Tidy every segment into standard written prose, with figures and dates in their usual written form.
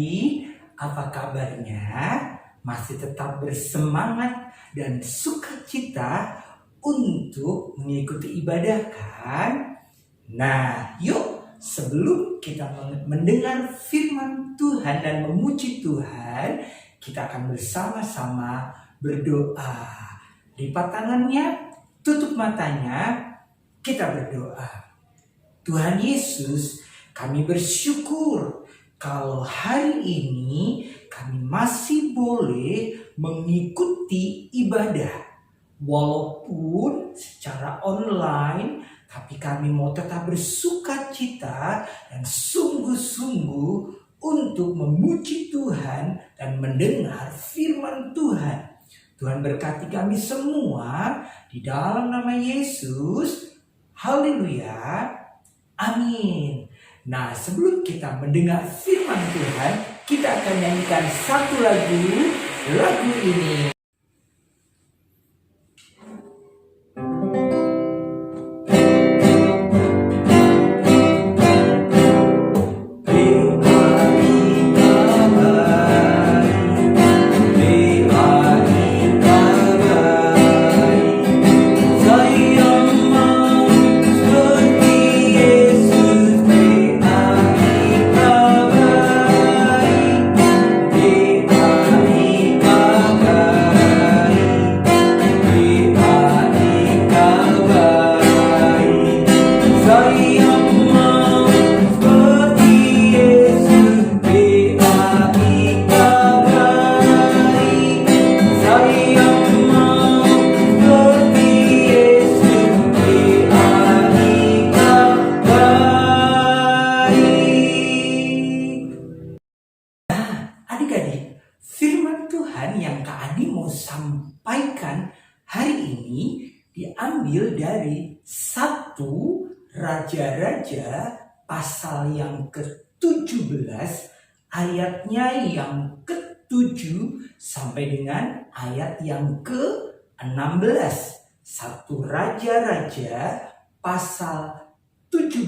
adik-adik, apa kabarnya? Masih tetap bersemangat dan sukacita untuk mengikuti ibadah kan? Nah, yuk sebelum kita mendengar firman Tuhan dan memuji Tuhan, kita akan bersama-sama berdoa. Lipat tangannya, tutup matanya, kita berdoa. Tuhan Yesus, kami bersyukur kalau hari ini kami masih boleh mengikuti ibadah. Walaupun secara online, tapi kami mau tetap bersukacita dan sungguh-sungguh untuk memuji Tuhan dan mendengar firman Tuhan. Tuhan berkati kami semua di dalam nama Yesus. Haleluya. Amin. Nah, sebelum kita mendengar firman Tuhan, kita akan nyanyikan satu lagu ini. Sampaikan hari ini diambil dari 1 Raja-Raja pasal yang ke-17 ayatnya yang ke-7 sampai dengan ayat yang ke-16. 1 Raja-Raja pasal 17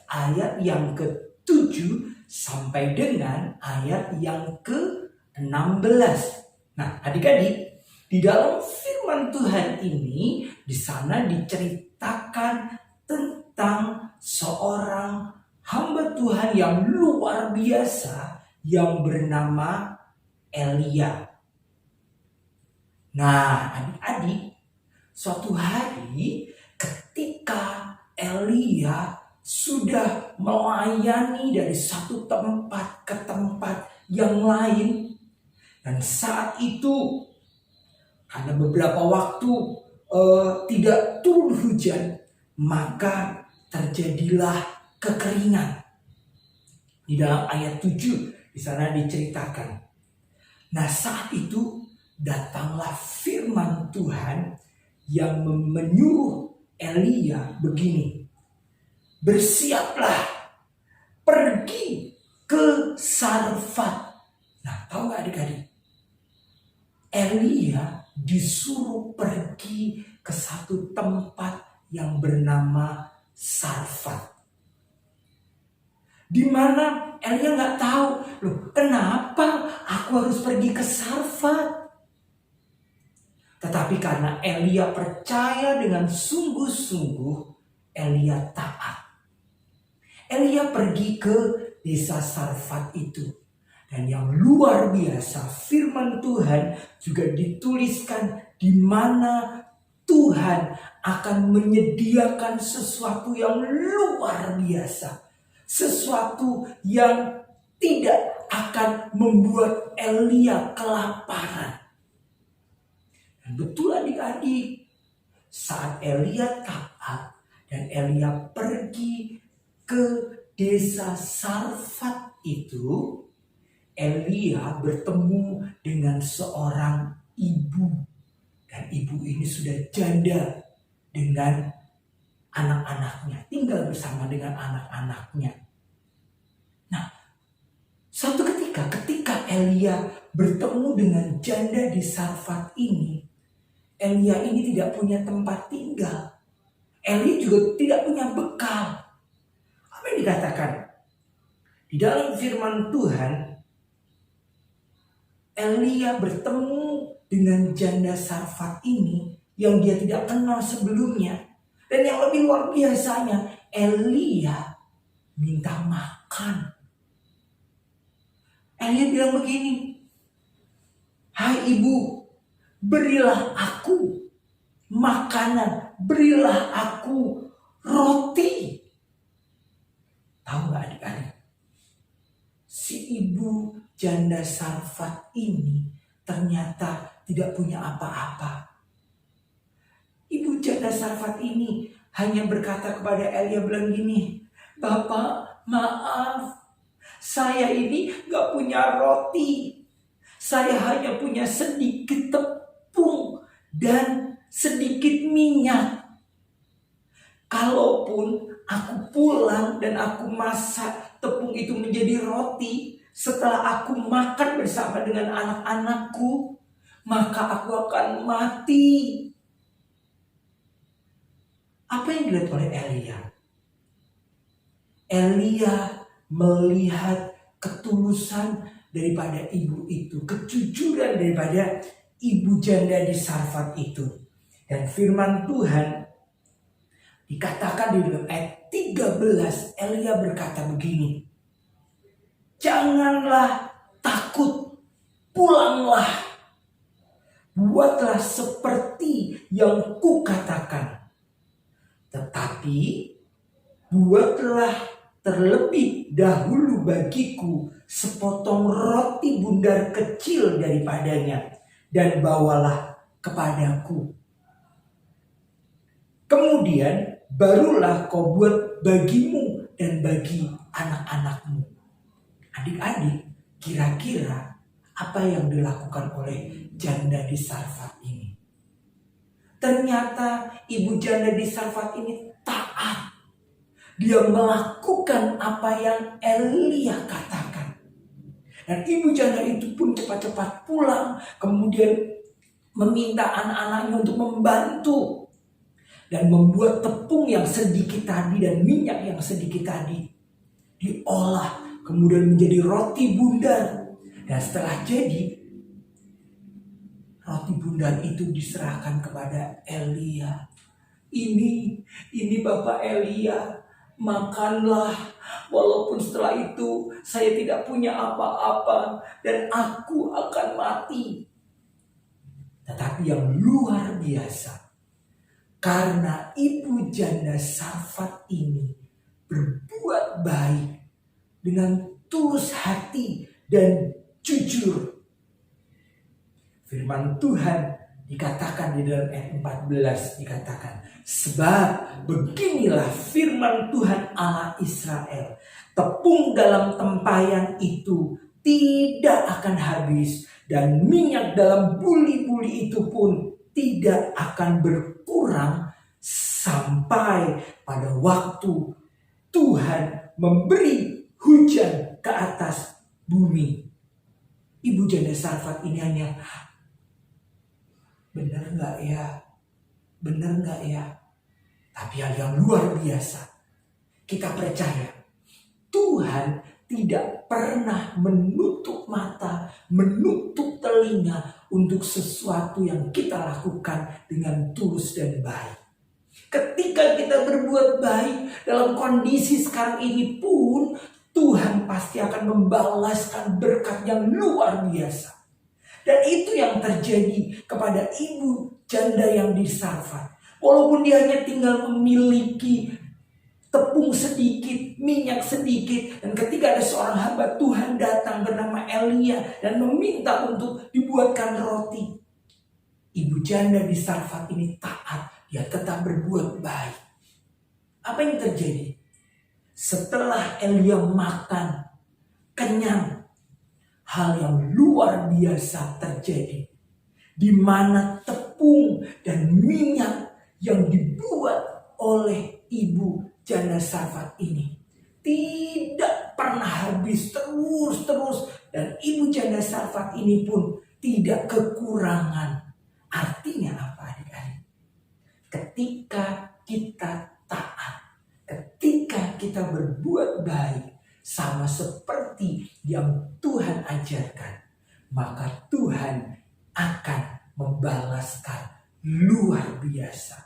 ayat yang ke-7 sampai dengan ayat yang ke-16. Nah, adik-adik, di dalam firman Tuhan ini, di sana diceritakan tentang seorang hamba Tuhan yang luar biasa yang bernama Elia. Nah, adik-adik, suatu hari ketika Elia sudah melayani dari satu tempat ke tempat yang lain, dan saat itu karena beberapa waktu tidak turun hujan, maka terjadilah kekeringan. Di dalam ayat 7 di sana diceritakan. Nah, saat itu datanglah firman Tuhan yang menyuruh Elia begini. Bersiaplah, pergi ke Sarfat. Nah, tahu gak adik-adik? Elia disuruh pergi ke satu tempat yang bernama Sarfat. Di mana Elia nggak tahu, loh kenapa aku harus pergi ke Sarfat? Tetapi karena Elia percaya dengan sungguh-sungguh, Elia taat. Elia pergi ke desa Sarfat itu. Dan yang luar biasa, firman Tuhan juga dituliskan di mana Tuhan akan menyediakan sesuatu yang luar biasa. Sesuatu yang tidak akan membuat Elia kelaparan. Dan betul adik-adik, saat Elia taat dan Elia pergi ke desa Sarfat itu, Elia bertemu dengan seorang ibu. Dan ibu ini sudah janda dengan anak-anaknya. Tinggal bersama dengan anak-anaknya. Nah, suatu ketika Elia bertemu dengan janda di Sarfat ini, Elia ini tidak punya tempat tinggal. Elia juga tidak punya bekal. Apa yang dikatakan? Di dalam firman Tuhan, Elia bertemu dengan janda Sarfat ini yang dia tidak kenal sebelumnya. Dan yang lebih luar biasanya, Elia minta makan. Elia bilang begini, "Hai ibu, berilah aku makanan, berilah aku roti." Tahu gak adik-adik? Si ibu janda Sarfat ini ternyata tidak punya apa-apa. Ibu janda Sarfat ini hanya berkata kepada Elia, bilang gini, "Bapak, maaf, saya ini gak punya roti. Saya hanya punya sedikit tepung dan sedikit minyak. Kalaupun aku pulang dan aku masak tepung itu menjadi roti, setelah aku makan bersama dengan anak-anakku, maka aku akan mati." Apa yang dilihat oleh Elia? Elia melihat ketulusan daripada ibu itu, kejujuran daripada ibu janda di Sarfat itu. Dan firman Tuhan dikatakan di dalam ayat 13, Elia berkata begini, "Janganlah takut, pulanglah, buatlah seperti yang kukatakan. Tetapi buatlah terlebih dahulu bagiku sepotong roti bundar kecil daripadanya, dan bawalah kepadaku. Kemudian barulah kau buat bagimu dan bagi anak-anakmu." Adik-adik, kira-kira apa yang dilakukan oleh janda di Sarfat ini? Ternyata ibu janda di Sarfat ini taat. Dia melakukan apa yang Elia katakan. Dan ibu janda itu pun cepat-cepat pulang, kemudian meminta anak-anaknya untuk membantu dan membuat tepung yang sedikit tadi dan minyak yang sedikit tadi diolah, kemudian menjadi roti bundar. Dan setelah jadi, roti bundar itu diserahkan kepada Elia. Ini Bapak Elia, makanlah, walaupun setelah itu saya tidak punya apa-apa dan aku akan mati. Tetapi yang luar biasa, karena ibu janda Sarfat ini berbuat baik dengan tulus hati dan jujur. Firman Tuhan dikatakan di dalam ayat 14, dikatakan, "Sebab beginilah firman Tuhan Allah Israel, tepung dalam tempayan itu tidak akan habis, dan minyak dalam buli-buli itu pun tidak akan berkurang sampai pada waktu Tuhan memberi hujan ke atas bumi." Ibu janda Sarfat ini hanya, benar nggak ya? Benar nggak ya? Tapi hal yang luar biasa, kita percaya Tuhan tidak pernah menutup mata, menutup telinga untuk sesuatu yang kita lakukan dengan tulus dan baik. Ketika kita berbuat baik dalam kondisi sekarang ini pun, Tuhan pasti akan membalaskan berkat yang luar biasa. Dan itu yang terjadi kepada ibu janda yang di Sarfat. Walaupun dia hanya tinggal memiliki tepung sedikit, minyak sedikit, dan ketika ada seorang hamba Tuhan datang bernama Elia dan meminta untuk dibuatkan roti, ibu janda di Sarfat ini taat, dia tetap berbuat baik. Apa yang terjadi? Setelah Elia makan kenyang, hal yang luar biasa terjadi, di mana tepung dan minyak yang dibuat oleh ibu janda Sarfat ini tidak pernah habis, terus, dan ibu janda Sarfat ini pun tidak kekurangan. Artinya apa, adik-adik? Ketika kita taat, ketika kita berbuat baik sama seperti yang Tuhan ajarkan, maka Tuhan akan membalaskan luar biasa.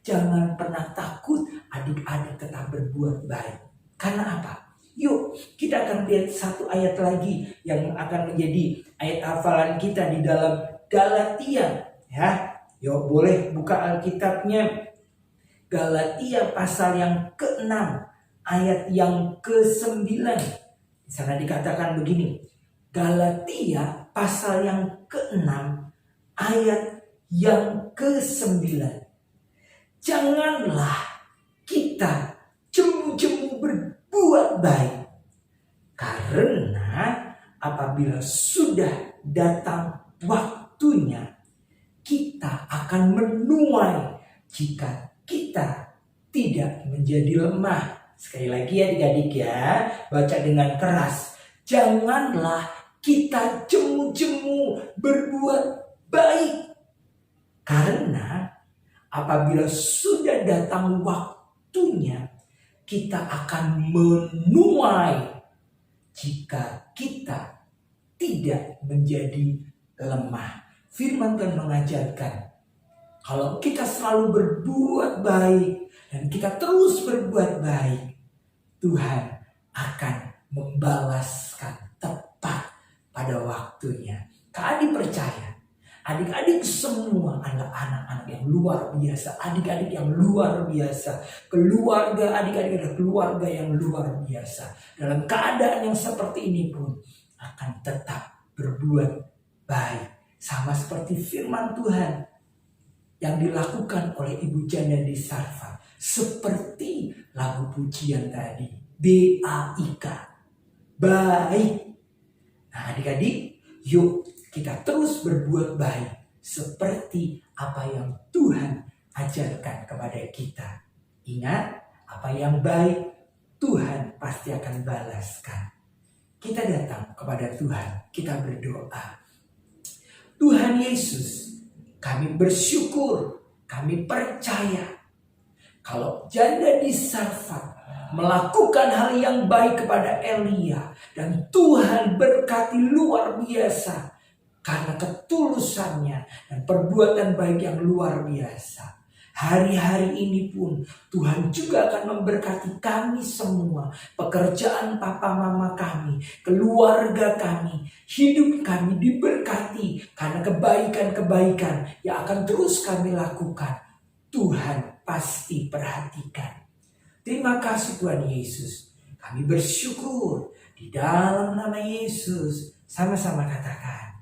Jangan pernah takut, adik-adik tetap berbuat baik. Karena apa? Yuk kita akan lihat satu ayat lagi yang akan menjadi ayat hafalan kita di dalam Galatia. Ya, yuk boleh buka Alkitabnya. Galatia pasal yang ke-6 ayat yang ke-9. Di sana dikatakan begini. Galatia pasal yang ke-6 ayat yang ke-9. Janganlah kita jemu-jemu berbuat baik, karena apabila sudah datang waktunya, kita akan menuai jika kita tidak menjadi lemah. Sekali lagi ya adik-adik ya, baca dengan keras. Janganlah kita jemu-jemu berbuat baik, karena apabila sudah datang waktunya, kita akan menuai jika kita tidak menjadi lemah. Firman Tuhan mengajarkan, kalau kita selalu berbuat baik dan kita terus berbuat baik, Tuhan akan membalaskan tepat pada waktunya. Kak Adi percaya, adik-adik semua adalah anak-anak yang luar biasa, adik-adik yang luar biasa, keluarga adik-adik adalah keluarga yang luar biasa. Dalam keadaan yang seperti ini pun akan tetap berbuat baik, sama seperti firman Tuhan yang dilakukan oleh Ibu Janda di Sarfa, seperti lagu pujian tadi, BAIK, baik. Nah adik-adik, yuk kita terus berbuat baik seperti apa yang Tuhan ajarkan kepada kita. Ingat, apa yang baik Tuhan pasti akan balaskan. Kita datang kepada Tuhan, kita berdoa. Tuhan Yesus, kami bersyukur, kami percaya kalau janda di Sarfat melakukan hal yang baik kepada Elia, dan Tuhan berkati luar biasa karena ketulusannya dan perbuatan baik yang luar biasa. Hari-hari ini pun Tuhan juga akan memberkati kami semua, pekerjaan papa mama kami, keluarga kami, hidup kami diberkati karena kebaikan-kebaikan yang akan terus kami lakukan. Tuhan pasti perhatikan. Terima kasih Tuhan Yesus. Kami bersyukur di dalam nama Yesus. Sama-sama katakan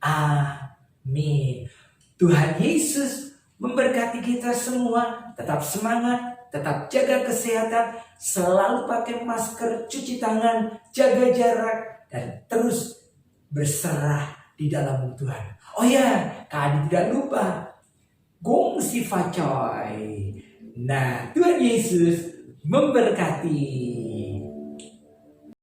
amin. Tuhan Yesus memberkati kita semua. Tetap semangat, tetap jaga kesehatan, selalu pakai masker, cuci tangan, jaga jarak, dan terus berserah di dalam Tuhan. Oh ya, Kak Adi tidak lupa gongsi facoy. Nah, Tuhan Yesus memberkati.